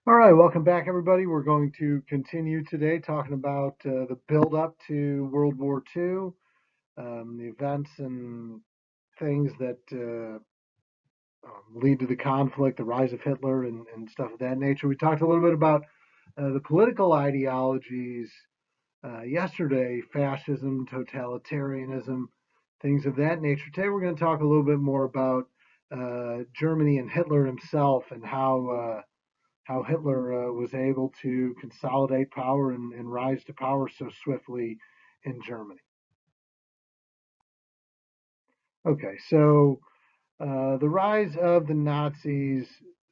All right, welcome back, everybody. We're going to continue today talking about the build-up to World War II, the events and things that lead to the conflict, the rise of Hitler, and stuff of that nature. We talked a little bit about the political ideologies yesterday: fascism, totalitarianism, things of that nature. Today, we're going to talk a little bit more about Germany and Hitler himself and how Hitler was able to consolidate power and rise to power so swiftly in Germany. Okay, so the rise of the Nazis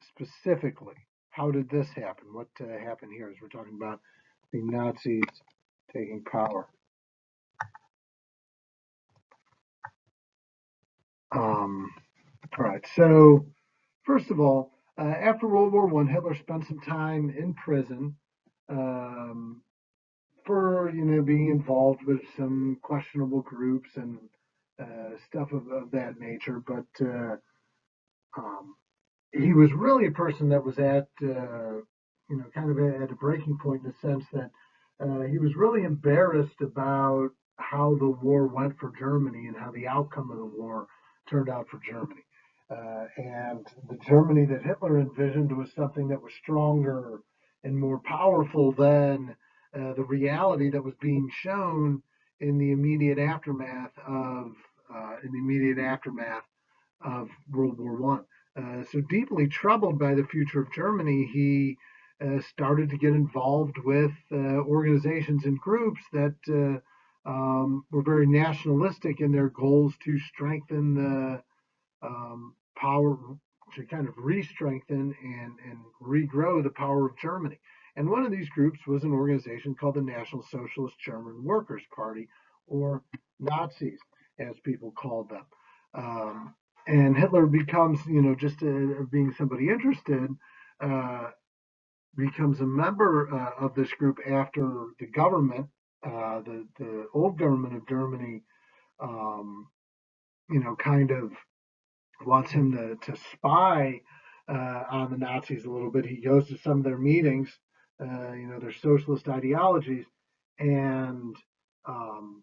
specifically, how did this happen? What happened here as we're talking about the Nazis taking power? Um, all right, so first of all, after World War I, Hitler spent some time in prison. Um, for being involved with some questionable groups and stuff of that nature. But um, he was really a person that was at kind of at a breaking point in the sense that he was really embarrassed about how the war went for Germany and how the outcome of the war turned out for Germany. And the Germany that Hitler envisioned was something that was stronger and more powerful than the reality that was being shown in the immediate aftermath of World War One. So deeply troubled by the future of Germany, he started to get involved with organizations and groups that were very nationalistic in their goals to strengthen the power, to kind of re-strengthen and regrow the power of Germany. And one of these groups was an organization called the National Socialist German Workers' Party, or Nazis, as people called them. And Hitler becomes, just being somebody interested, uh, becomes a member of this group after the government, the old government of Germany, um, kind of wants him to spy on the Nazis a little bit. He goes to some of their meetings, their socialist ideologies, and um,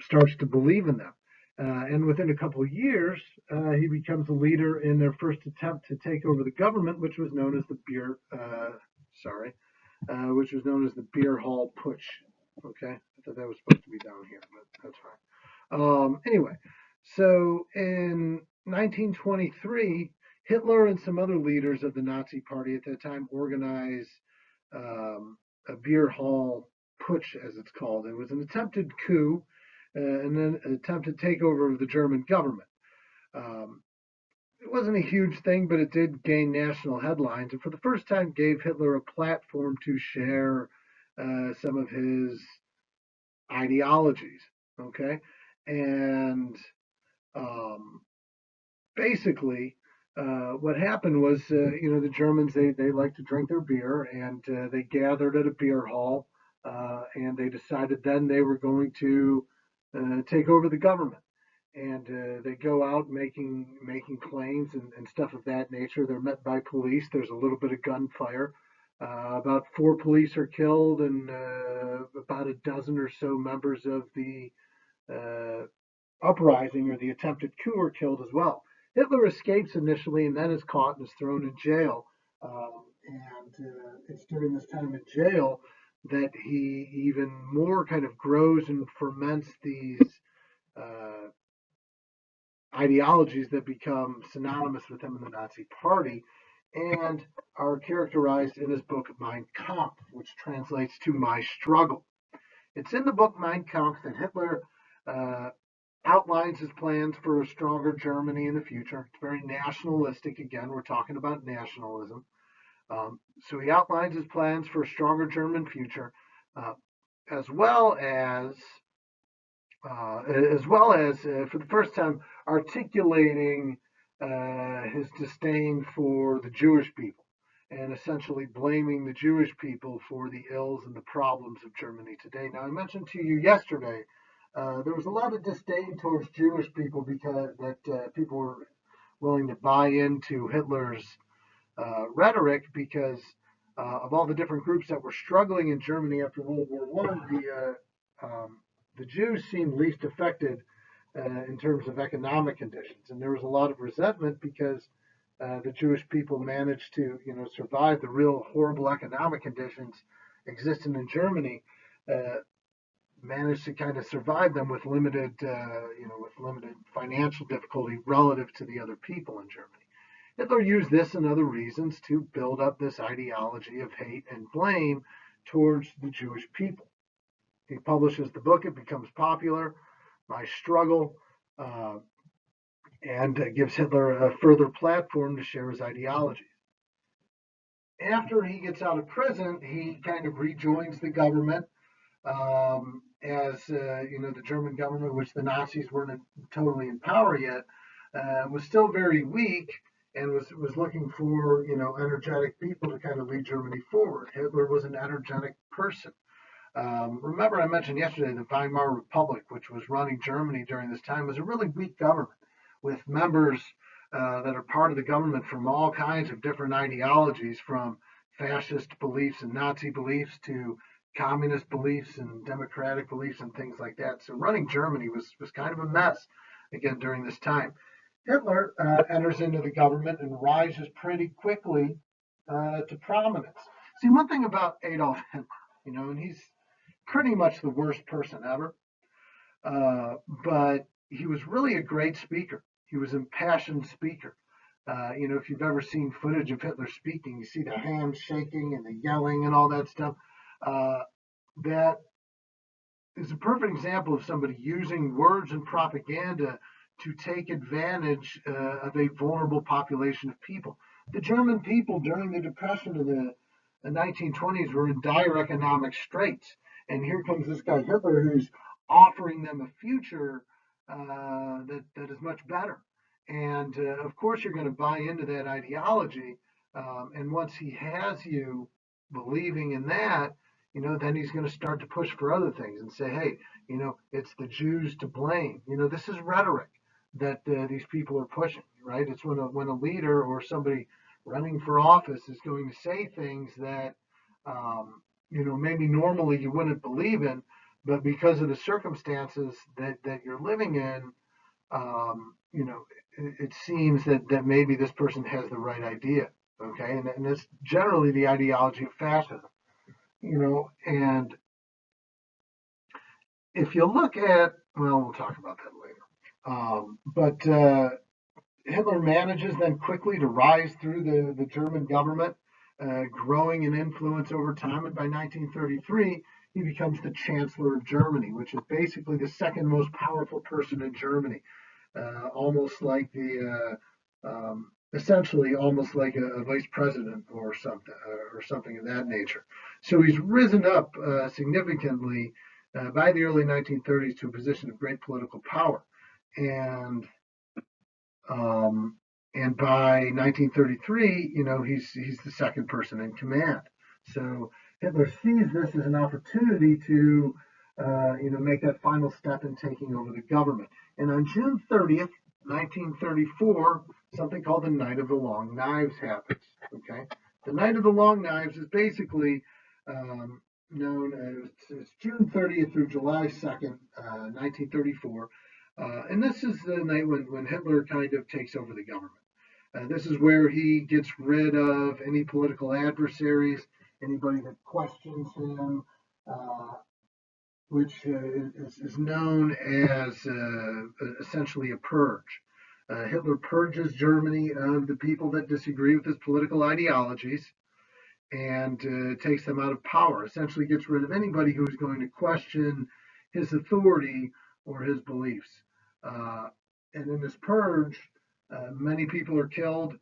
starts to believe in them. And within a couple of years, he becomes a leader in their first attempt to take over the government, which was known as the which was known as the Beer Hall Putsch. Okay, I thought that was supposed to be down here, but that's fine. Anyway, so in 1923, Hitler and some other leaders of the Nazi Party at that time organized um, a beer hall putsch, as it's called. It was an attempted coup and then an attempted takeover of the German government. Um, it wasn't a huge thing, but it did gain national headlines, and for the first time gave Hitler a platform to share some of his ideologies. Okay, and um, basically, what happened was, the Germans they like to drink their beer, and they gathered at a beer hall, and they decided then they were going to take over the government. And they go out making claims and stuff of that nature. They're met by police. There's a little bit of gunfire. About four police are killed, and about a dozen or so members of the uh, uprising or the attempted coup are killed as well. Hitler escapes initially and then is caught and is thrown in jail. And it's during this time in jail that he even more kind of grows and ferments these uh, ideologies that become synonymous with him in the Nazi Party and are characterized in his book Mein Kampf, which translates to My Struggle. It's in the book Mein Kampf that Hitler uh, outlines his plans for a stronger Germany in the future. It's very nationalistic. Again, we're talking about nationalism. So he outlines his plans for a stronger German future, uh, as well as for the first time articulating his disdain for the Jewish people and essentially blaming the Jewish people for the ills and the problems of Germany today. Now, I mentioned to you yesterday there was a lot of disdain towards Jewish people because that people were willing to buy into Hitler's rhetoric because of all the different groups that were struggling in Germany after World War One, the Jews seemed least affected in terms of economic conditions, and there was a lot of resentment because the Jewish people managed to, survive the real horrible economic conditions existing in Germany. Managed to kind of survive them with limited financial difficulty relative to the other people in Germany. Hitler used this and other reasons to build up this ideology of hate and blame towards the Jewish people. He publishes the book, it becomes popular, My Struggle, and gives Hitler a further platform to share his ideologies. After he gets out of prison, he kind of rejoins the government as the German government, which the Nazis weren't totally in power yet, was still very weak and was looking for energetic people to kind of lead Germany forward. Hitler was an energetic person. Remember, I mentioned yesterday the Weimar Republic, which was running Germany during this time, was a really weak government with members that are part of the government from all kinds of different ideologies, from fascist beliefs and Nazi beliefs to communist beliefs and democratic beliefs and things like that. So running Germany was kind of a mess again during this time. Hitler enters into the government and rises pretty quickly to prominence. See, one thing about Adolf Hitler, and he's pretty much the worst person ever, but he was really a great speaker. He was an impassioned speaker. If you've ever seen footage of Hitler speaking, you see the hands shaking and the yelling and all that stuff. That is a perfect example of somebody using words and propaganda to take advantage of a vulnerable population of people. The German people during the Depression of the 1920s were in dire economic straits. And here comes this guy Hitler who's offering them a future that is much better. And of course, you're going to buy into that ideology. And once he has you believing in that, then he's going to start to push for other things and say, hey, it's the Jews to blame. This is rhetoric that these people are pushing, right? It's when a leader or somebody running for office is going to say things that, maybe normally you wouldn't believe in, but because of the circumstances that you're living in, it seems that maybe this person has the right idea, okay? And that's generally the ideology of fascism, and if you look at, well, we'll talk about that later. But Hitler manages then quickly to rise through the German government, growing in influence over time. And by 1933, he becomes the Chancellor of Germany, which is basically the second most powerful person in Germany, almost like essentially almost like a vice president or something of that nature. So he's risen up significantly by the early 1930s to a position of great political power. And by 1933, he's the second person in command. So Hitler sees this as an opportunity to, make that final step in taking over the government. And on June 30th, 1934, something called the Night of the Long Knives happens. Okay, the Night of the Long Knives is basically known as it's June 30th through July 2nd, 1934. And this is the night when Hitler kind of takes over the government. This is where he gets rid of any political adversaries, anybody that questions him, which is known as essentially a purge. Hitler purges Germany of the people that disagree with his political ideologies and takes them out of power, essentially gets rid of anybody who is going to question his authority or his beliefs. And in this purge, many people are killed.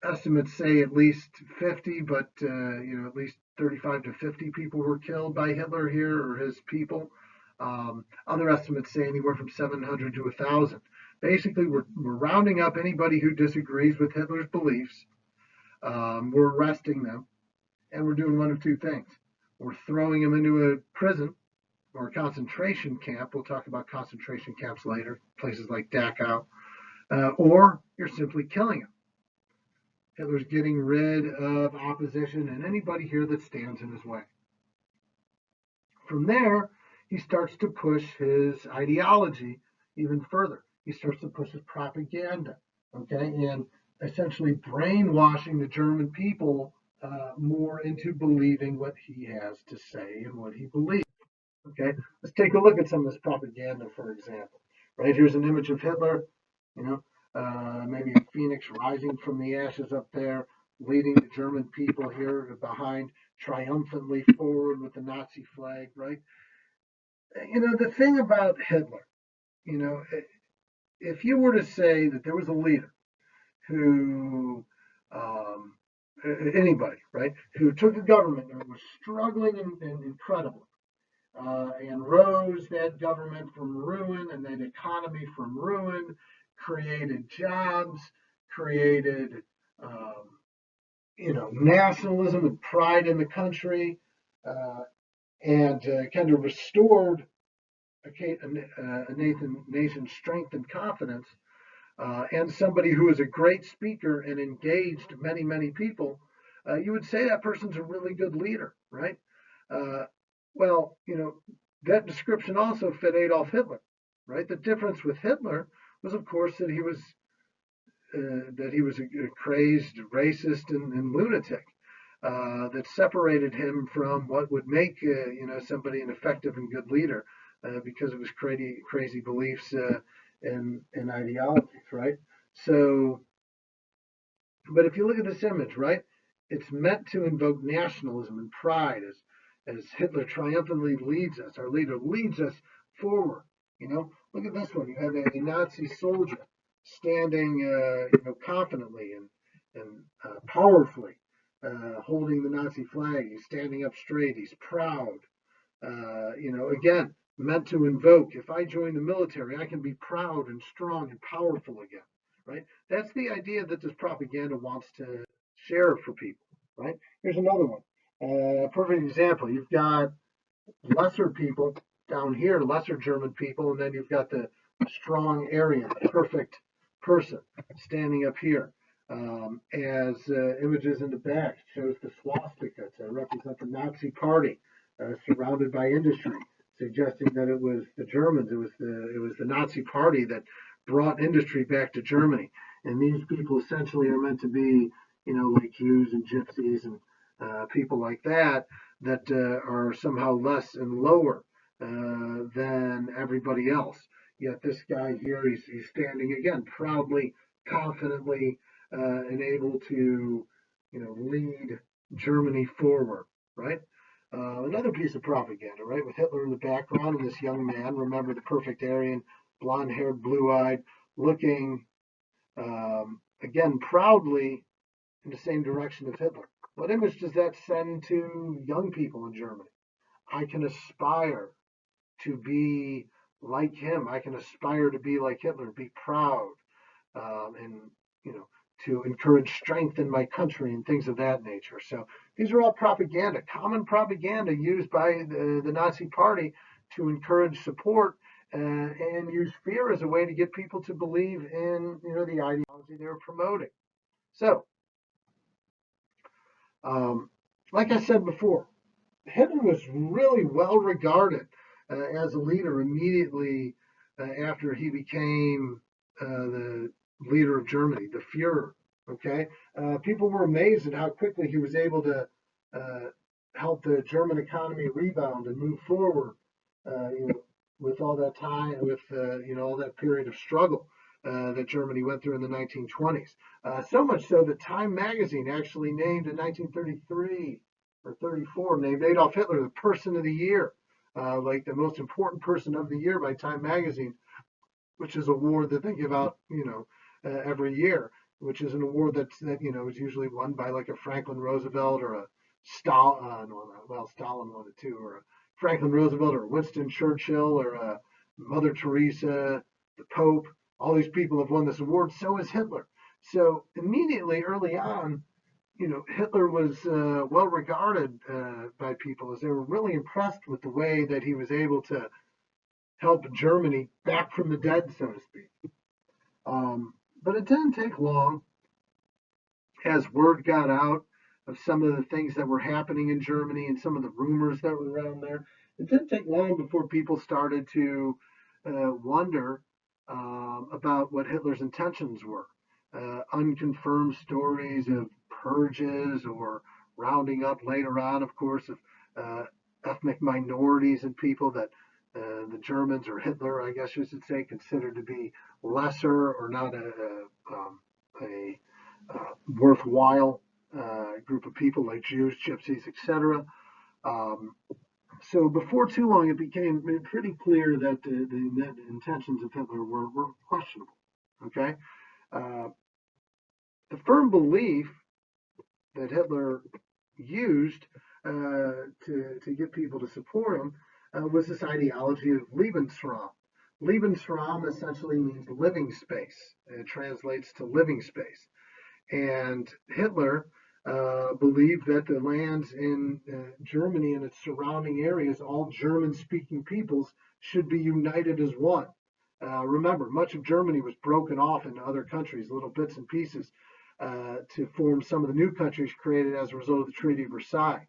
Estimates say at least 50, but at least 35 to 50 people were killed by Hitler here or his people. Other estimates say anywhere from 700 to 1,000. Basically, we're rounding up anybody who disagrees with Hitler's beliefs. We're arresting them, and we're doing one of two things. We're throwing them into a prison or a concentration camp. We'll talk about concentration camps later, places like Dachau, or you're simply killing them. Hitler's getting rid of opposition and anybody here that stands in his way. From there, he starts to push his ideology even further. He starts to push his propaganda, okay, and essentially brainwashing the German people more into believing what he has to say and what he believes. Okay, let's take a look at some of this propaganda, for example. Right here's an image of Hitler, you know, maybe a phoenix rising from the ashes up there, leading the German people here behind, triumphantly forward with the Nazi flag, right? The thing about Hitler, you know, if you were to say that there was a leader who, um, anybody, right, who took a government that was struggling and incredibly, and rose that government from ruin and that economy from ruin, created jobs, created, um, nationalism and pride in the country, uh, and kind of restored a nation's strength and confidence, and somebody who is a great speaker and engaged many, many people, you would say that person's a really good leader, right? Uh, well, that description also fit Adolf Hitler, right? The difference with Hitler was, of course, that he was a crazed racist and lunatic. That separated him from what would make somebody an effective and good leader, because of his crazy beliefs, and ideologies, right? So, but if you look at this image, right, it's meant to invoke nationalism and pride as Hitler triumphantly leads us. Our leader leads us forward. Look at this one. You have a Nazi soldier standing, confidently and powerfully, holding the Nazi flag. He's standing up straight. He's proud. Again, meant to invoke, if I join the military, I can be proud and strong and powerful again, right? That's the idea that this propaganda wants to share for people, right? Here's another one. Perfect example. You've got lesser people down here, lesser German people, and then you've got the strong Aryan, perfect person standing up here. As images in the back shows the swastika to represent the Nazi Party, surrounded by industry, suggesting that it was the Germans, it was the Nazi Party that brought industry back to Germany. And these people essentially are meant to be, like Jews and gypsies and people like that, that are somehow less and lower than everybody else. Yet this guy here, he's standing again proudly, confidently, and able to, lead Germany forward, right? Another piece of propaganda, right, with Hitler in the background and this young man, remember the perfect Aryan, blonde haired, blue eyed, looking, again, proudly in the same direction as Hitler. What image does that send to young people in Germany? I can aspire to be like him. I can aspire to be like Hitler, be proud, and you know, to encourage strength in my country and things of that nature. So these are all propaganda, common propaganda used by the Nazi Party to encourage support, and use fear as a way to get people to believe in the ideology they were promoting. So, um, like I said before, Hitler was really well regarded as a leader immediately after he became the leader of Germany, the Fuhrer. Okay, people were amazed at how quickly he was able to uh, help the German economy rebound and move forward. With all that time, with all that period of struggle that Germany went through in the 1920s. So much so that Time magazine actually named in 1933 or 34, named Adolf Hitler the Person of the Year, like the most important person of the year by Time magazine, which is an award that they give out, every year, which is an award that is usually won by like a Franklin Roosevelt or a Stalin, well, Stalin won it too, or a Franklin Roosevelt or Winston Churchill or a Mother Teresa, the Pope. All these people have won this award. So has Hitler. So immediately early on, Hitler was well regarded by people, as they were really impressed with the way that he was able to help Germany back from the dead, so to speak. But it didn't take long. as word got out of some of the things that were happening in Germany and some of the rumors that were around there, it didn't take long before people started to wonder about what Hitler's intentions were. Unconfirmed stories of purges or rounding up later on, of course, of ethnic minorities and people that the Germans or Hitler, I guess you should say, considered to be lesser or not a worthwhile group of people like Jews, Gypsies, etc. Um, so before too long, it became pretty clear that the intentions of Hitler were questionable. Okay, uh, the firm belief that Hitler used to get people to support him was this ideology of Lebensraum. Lebensraum essentially means living space. It translates to living space. And Hitler believed that the lands in Germany and its surrounding areas, all German speaking peoples, should be united as one. Remember, much of Germany was broken off into other countries, little bits and pieces, to form some of the new countries created as a result of the Treaty of Versailles.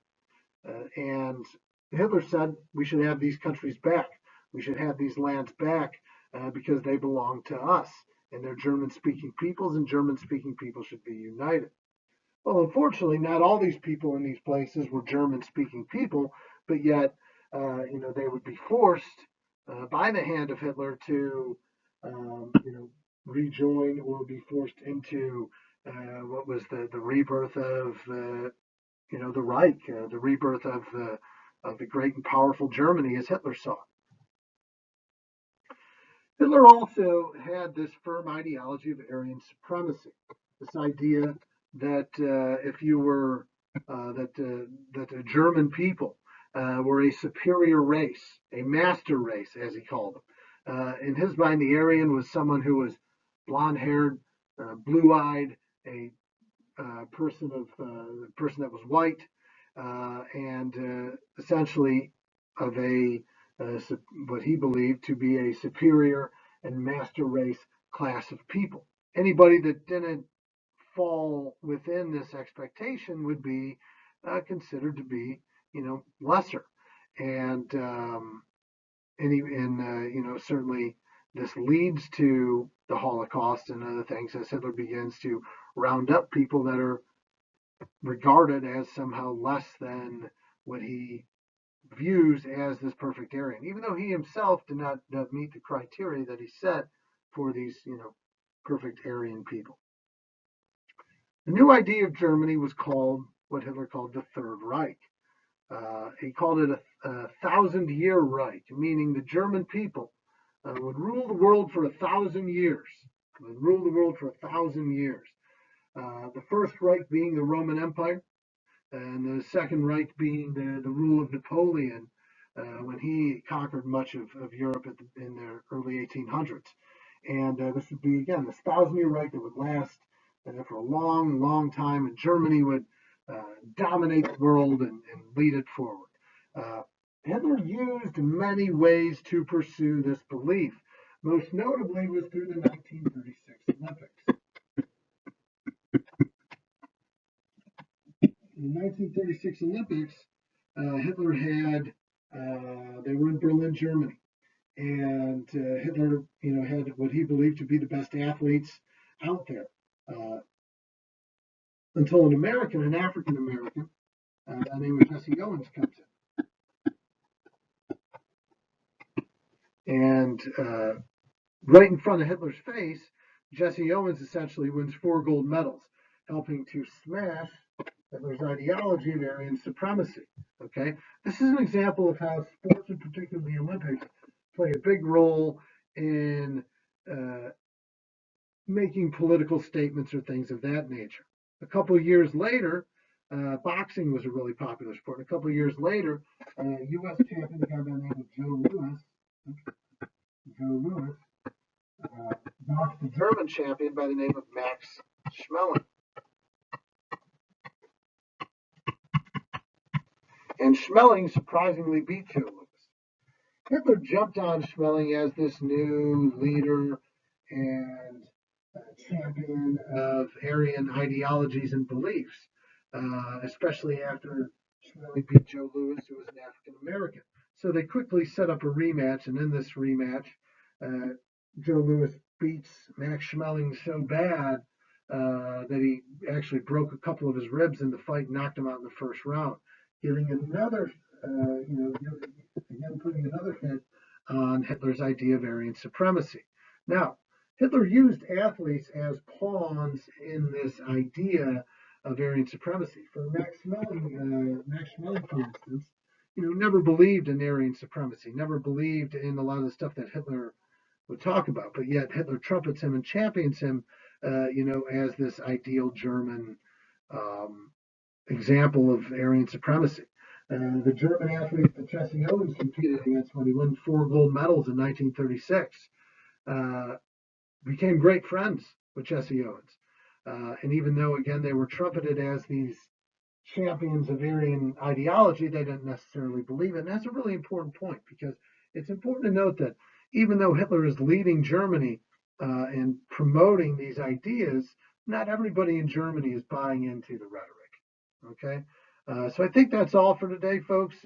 And Hitler said we should have these countries back. We should have these lands back because they belong to us. And they're German speaking peoples, and German speaking people should be united. Well, unfortunately, not all these people in these places were German speaking people, but yet, they would be forced by the hand of Hitler to, rejoin or be forced into what was the rebirth of the Reich, the rebirth of the great and powerful Germany as Hitler saw it. Hitler also had this firm ideology of Aryan supremacy, this idea that if you were that the German people were a superior race, a master race, as he called them. In his mind, the Aryan was someone who was blonde-haired, blue-eyed, a person that was white, and essentially of a what he believed to be a superior and master race class of people. Anybody that didn't fall within this expectation would be considered to be, lesser, and certainly this leads to the Holocaust and other things as Hitler begins to round up people that are regarded as somehow less than what he views as this perfect Aryan, even though he himself did not meet the criteria that he set for these, perfect Aryan people. The new idea of Germany was called what Hitler called the Third Reich. He called it a thousand-year Reich, meaning the German people would rule the world for 1,000 years. Would rule the world for 1,000 years. The First Reich being the Roman Empire, and the Second Reich being the rule of Napoleon when he conquered much of Europe in the early 1800s. And this would be, again, this 1,000-year Reich that would last for a long, long time, and Germany would dominate the world and lead it forward. Hitler used many ways to pursue this belief. Most notably was through the 1936 Olympics. In the 1936 Olympics, Hitler had they were in Berlin, Germany, and Hitler, had what he believed to be the best athletes out there. Until an African American, by the name of Jesse Owens comes in, and right in front of Hitler's face, Jesse Owens essentially wins 4 gold medals, helping to smash Hitler's ideology of Aryan supremacy. Okay, this is an example of how sports, and particularly the Olympics, play a big role in making political statements or things of that nature. A couple of years later, boxing was a really popular sport. A couple of years later, U.S. champion, a guy by the name of Joe Louis, boxed the German champion by the name of Max Schmeling. And Schmeling surprisingly beat Joe Louis. Hitler jumped on Schmeling as this new leader and champion of Aryan ideologies and beliefs, especially after Schmeling beat Joe Louis, who was an African American. So they quickly set up a rematch, and in this rematch, uh, Joe Louis beats Max Schmeling so bad that he actually broke a couple of his ribs in the fight and knocked him out in the first round, giving another, again putting another hit on Hitler's idea of Aryan supremacy. Now, Hitler used athletes as pawns in this idea of Aryan supremacy. For Max Schmeling, for instance, never believed in Aryan supremacy, never believed in a lot of the stuff that Hitler would talk about, but yet Hitler trumpets him and champions him, as this ideal German um, example of Aryan supremacy. The German athlete that Jesse Owens competed against when he won 4 gold medals in 1936 uh, became great friends with Jesse Owens. And even though, again, they were trumpeted as these champions of Aryan ideology, they didn't necessarily believe it. And that's a really important point because it's important to note that even though Hitler is leading Germany and promoting these ideas, not everybody in Germany is buying into the rhetoric. Okay. So I think that's all for today, folks.